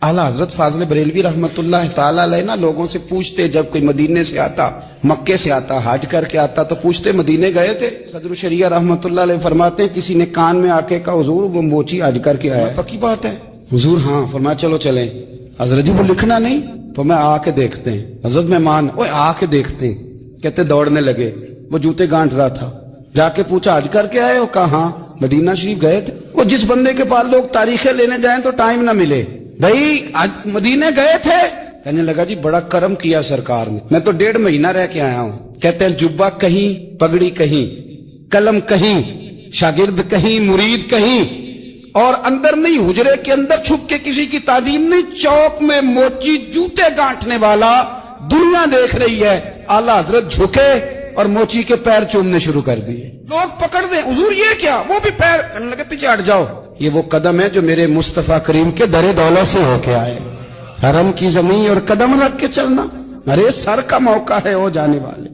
आला हजरत फाजल बरेलवी रहमतुल्लाह ताला अलैह ना लोगों से पूछते, जब कोई मदीने से आता, मक्के से आता, हज करके आता तो पूछते मदीने गए थे? सदर शरिया रहमतुल्लाह अलैह फरमाते हैं किसी ने कान में आके कहा हुजूर वो मोची हज करके आया। पक्की बात है हुजूर? हाँ। फरमाया चलो चलें। हजरत जी वो लिखना नहीं? तो मैं आके देखते हैं। हजरत मेहमान ओए आके देखते हैं। कहते दौड़ने लगे, वो जूते गांठ रहा था। जाके पूछा हज करके आए हो? कहा हाँ मदीना शरीफ गए थे। वो जिस बंदे के पास लोग तारीखें लेने जाएं तो टाइम ना मिले, भाई आज मदीने गए थे? कहने लगा जी बड़ा करम किया सरकार ने, मैं तो 1.5 महीना रह के आया हूँ। कहते हैं जुब्बा कहीं, पगड़ी कहीं, कलम कहीं, शागिर्द कहीं, मुरीद कहीं, और अंदर नहीं हुजरे के अंदर छुप के किसी की ताजीम नहीं, चौक में मोची जूते गांठने वाला दुनिया देख रही है। आला हजरत झुके और मोची के पैर चूमने शुरू कर दिए। लोग पकड़ दें हुजूर ये क्या? वो भी पैर करने लगे पीछे हट जाओ। ये वो कदम है जो मेरे मुस्तफा करीम के दरे दौलत से होके आए। हरम की जमीन और कदम रख के चलना, अरे सर का मौका है वो जाने वाले।